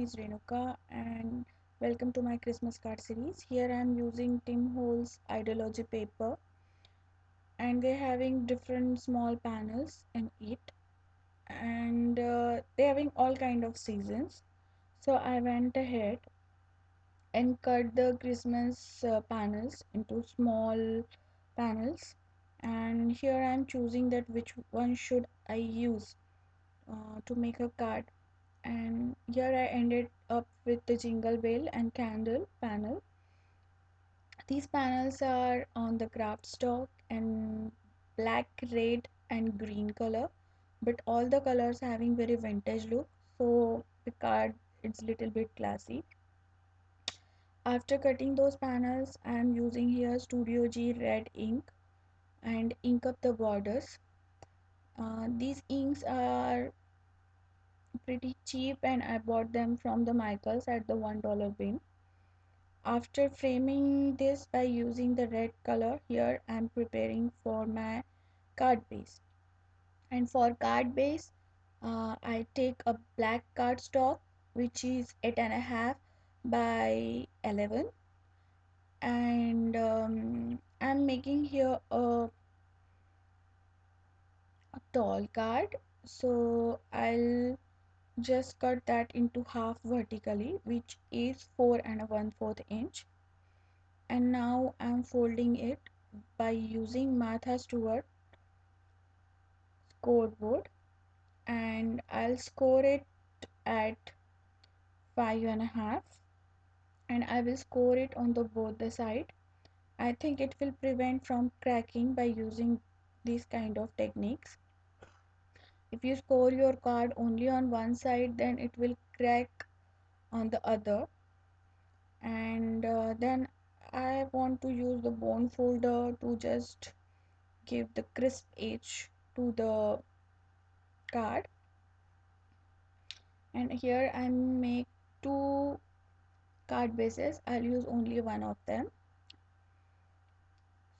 is Renuka and welcome to my Christmas card series. Here I am using Tim Holtz Ideology paper and they're having different small panels in it and they're having all kind of seasons. So I went ahead and cut the Christmas panels into small panels, and here I am choosing that which one should I use to make a card. And here I ended up with the jingle bell and candle panel. These panels are on the craft stock and black, red and green color, but all the colors having very vintage look, so the card it's little bit classy. After cutting those panels I am using here Studio G red ink and ink up the borders. These inks are pretty cheap and I bought them from the Michaels at the $1 bin. After framing this by using the red color, here I am preparing for my card base. And for card base, I take a black cardstock which is 8.5 by 11, and I'm making here a tall card. So I'll just cut that into half vertically, which is 4 and 1/4 inch. And now I'm folding it by using Martha Stewart scoreboard, and I'll score it at 5.5, and I will score it on the both the side. I think it will prevent from cracking by using these kind of techniques. If you score your card only on one side, then it will crack on the other. And then I want to use the bone folder to just give the crisp edge to the card. And here I make two card bases. I'll use only one of them.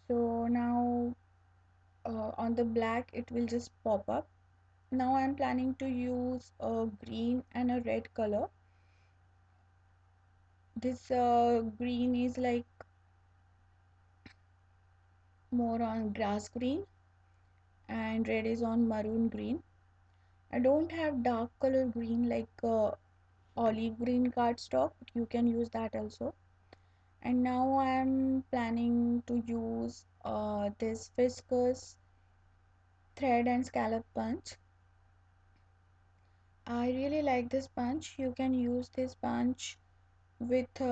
So now on the black it will just pop up. Now I'm planning to use a green and a red color. This green is like more on grass green and red is on maroon green. I don't have dark color green like olive green cardstock, but you can use that also. And now I am planning to use this viscous thread and scallop punch. I really like this punch. You can use this punch with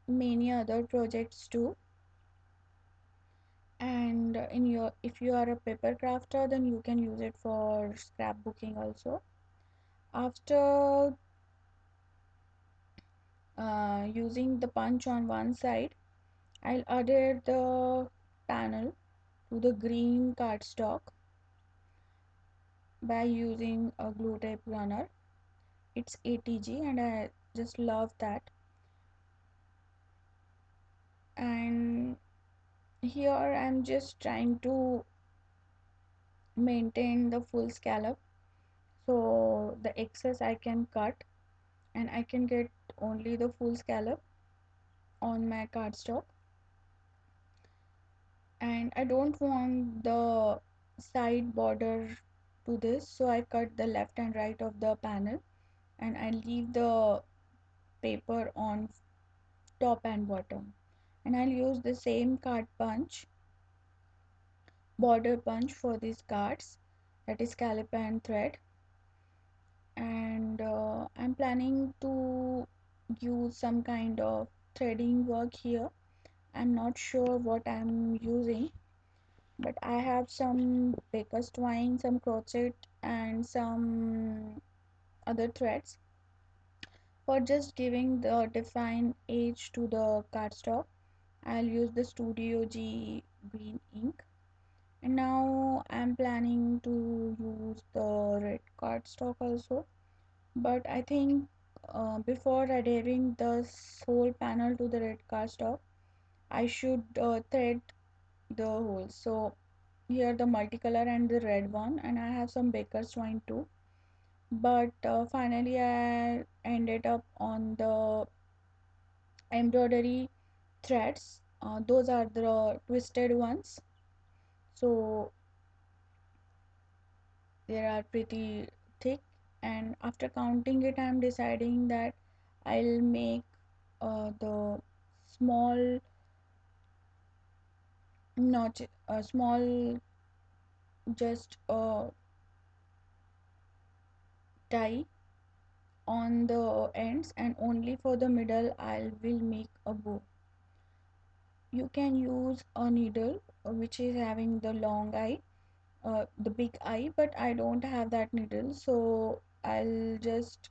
many other projects too. And in your if you are a paper crafter, then you can use it for scrapbooking also. After using the punch on one side, I'll adhere the panel to the green cardstock by using a glue tape runner. It's ATG and I just love that. And here I'm just trying to maintain the full scallop, so the excess I can cut and I can get only the full scallop on my cardstock. And I don't want the side border to this, so I cut the left and right of the panel and I leave the paper on top and bottom. And I'll use the same card punch, border punch for these cards, that is scallop and thread. And I'm planning to use some kind of threading work here. I'm not sure what I'm using, but I have some baker's twine, some crochet and some other threads for just giving the defined edge to the cardstock. I'll use the Studio G green ink. And now I'm planning to use the red cardstock also, but I think before adhering the whole panel to the red cardstock, I should thread the holes. So here the multicolor and the red one, and I have some baker's twine too, but finally I ended up on the embroidery threads. Those are the twisted ones, so they are pretty thick. And after counting it, I'm deciding that I'll make the small notch, small just tie on the ends, and only for the middle I will make a bow. You can use a needle which is having the long eye, the big eye, but I don't have that needle, so I'll just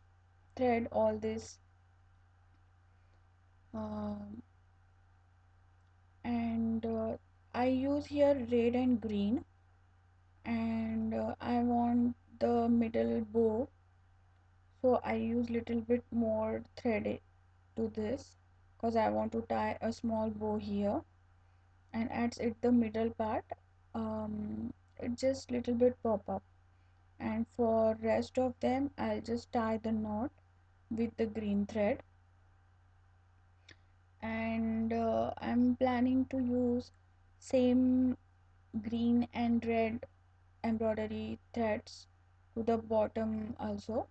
thread all this, um, and I use here red and green, and I want the middle bow, so I use little bit more thread to this because I want to tie a small bow here, and as it the middle part, it just little bit pop up, and for rest of them I'll just tie the knot with the green thread. And I'm planning to use same green and red embroidery threads to the bottom also.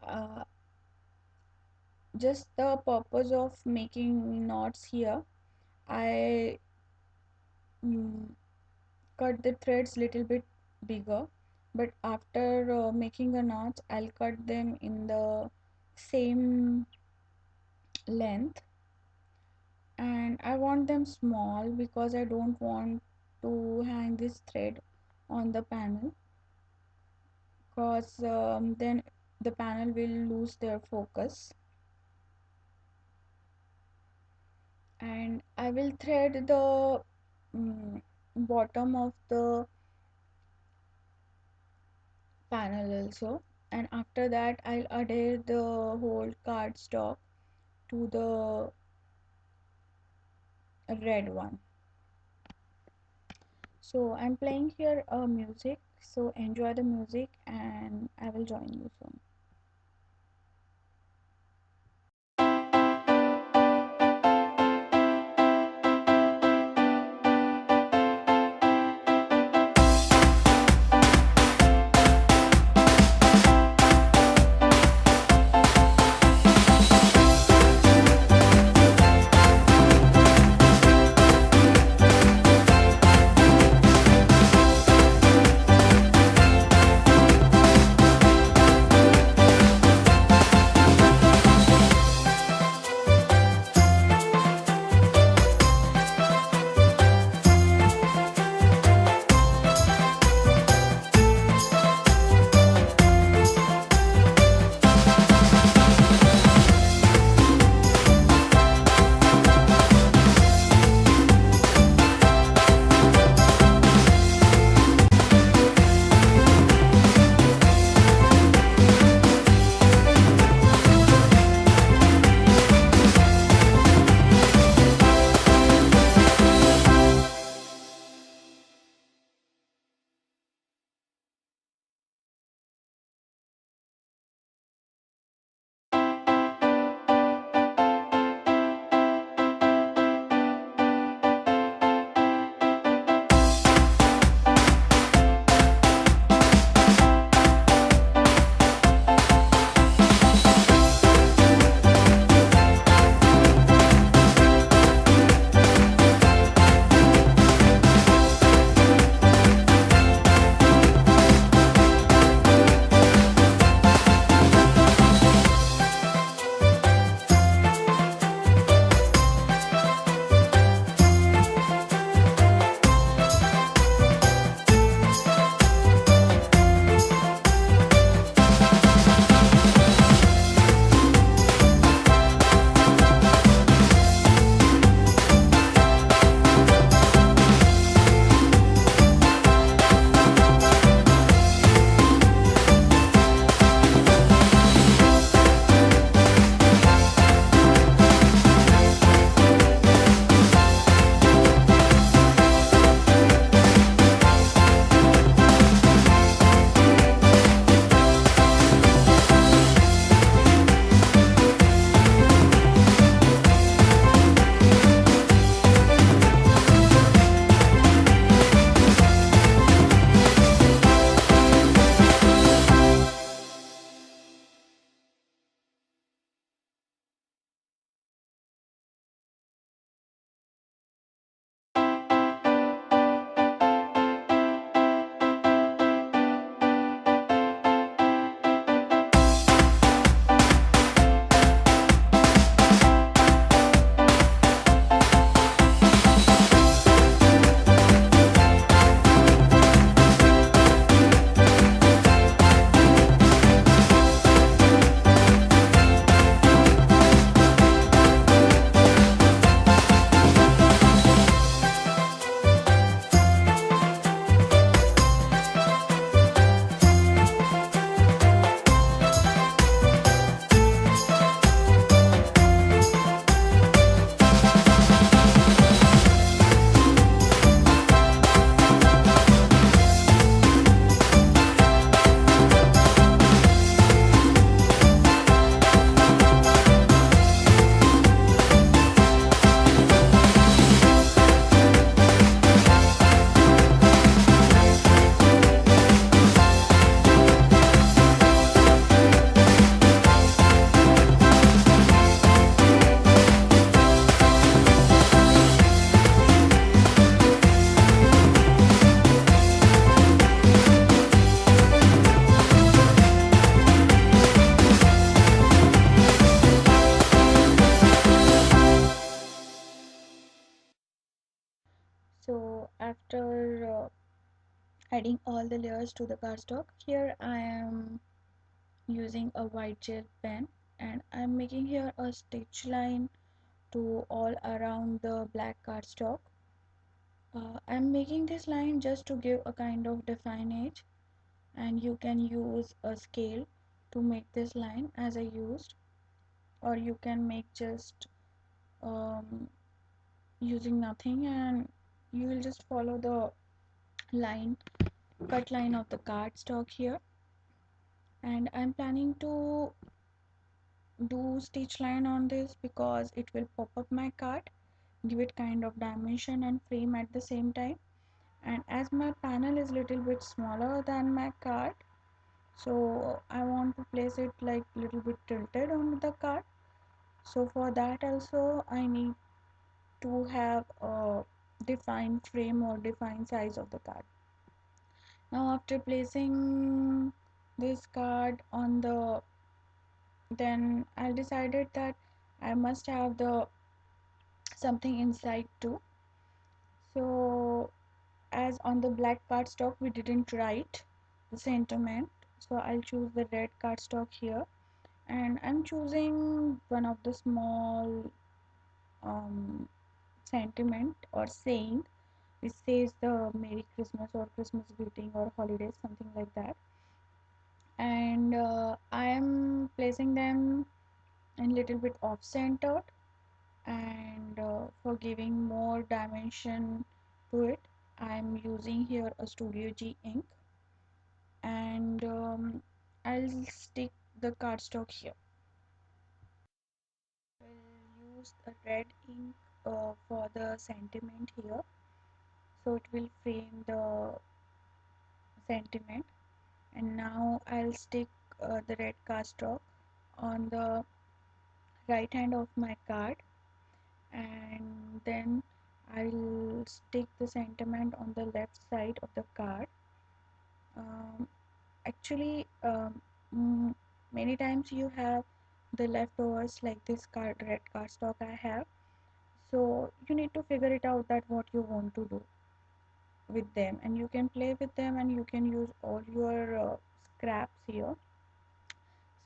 uh, just the purpose of making knots here, I mm, cut the threads little bit bigger, but after making the knots I'll cut them in the same length, and I want them small because I don't want to hang this thread on the panel, because then the panel will lose their focus. And I will thread the bottom of the panel also, and after that I'll adhere the whole cardstock to the red one. So I'm playing here music, so enjoy the music and I will join you soon. adding all the layers to the cardstock. Here I am using a white gel pen and I'm making here a stitch line to all around the black cardstock. I'm making this line just to give a kind of define edge, and you can use a scale to make this line as I used, or you can make just um, using nothing, and you will just follow the line cut line of the cardstock here. And I'm planning to do stitch line on this because it will pop up my card, give it kind of dimension and frame at the same time. And as my panel is little bit smaller than my card, so I want to place it like little bit tilted on the card. So for that also I need to have a defined frame or defined size of the card. Now after placing this card on the, then I decided that I must have the something inside too. So as on the black cardstock we didn't write the sentiment, so I'll choose the red cardstock here, and I'm choosing one of the small um, sentiment or saying which says the Merry Christmas or Christmas greeting or holidays, something like that. And I am placing them in little bit off centered, and for giving more dimension to it I'm using here a Studio G ink, and I'll stick the cardstock here. We'll use the red ink for the sentiment here, so it will frame the sentiment. And now I'll stick the red cardstock on the right hand of my card, and then I'll stick the sentiment on the left side of the card. um, Actually, many times you have the leftovers like this card red cardstock I have, so you need to figure it out that what you want to do with them, and you can play with them and you can use all your scraps here.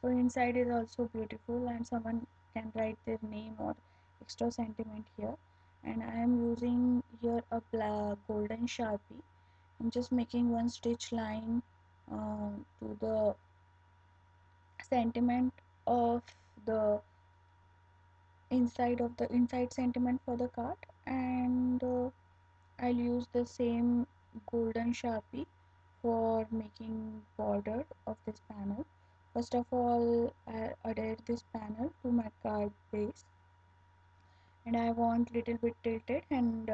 So inside is also beautiful, and someone can write their name or extra sentiment here. And I am using here a black golden sharpie. I'm just making one stitch line to the sentiment of the inside sentiment for the card, and I'll use the same golden sharpie for making border of this panel. First of all, I added this panel to my card base, and I want little bit tilted, and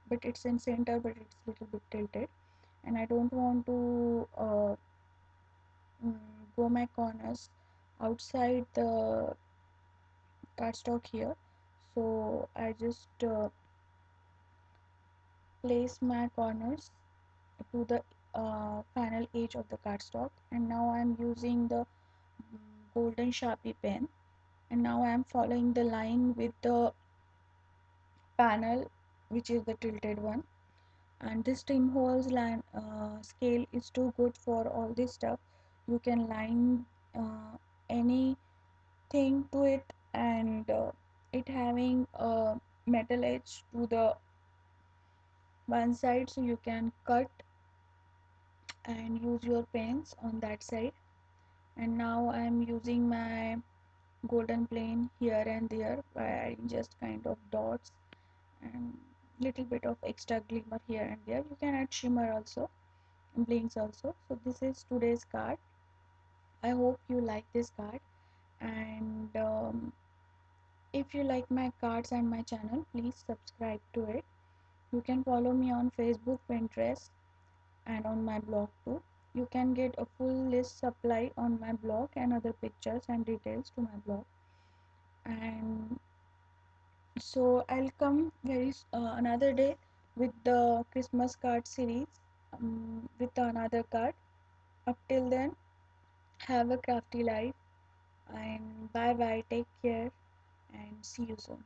but it's in center, but it's little bit tilted, and I don't want to go my corners outside the cardstock here. So I just place my corners to the final edge of the cardstock, and now I'm using the golden sharpie pen, and now I'm following the line with the panel which is the tilted one. And this trim holes line scale is too good for all this stuff. You can line anything to it, and it having a metal edge to the one side, so you can cut and use your pens on that side. And now I am using my golden plane here and there by adding just kind of dots and little bit of extra glimmer here and there. You can add shimmer also, blinks also. So this is today's card. I hope you like this card, and if you like my cards and my channel, please subscribe to it. You can follow me on Facebook, Pinterest, and on my blog too. You can get a full list supply on my blog and other pictures and details to my blog. And so I'll come very another day with the Christmas card series, with another card. Up till then, have a crafty life, and bye bye, take care, and see you soon.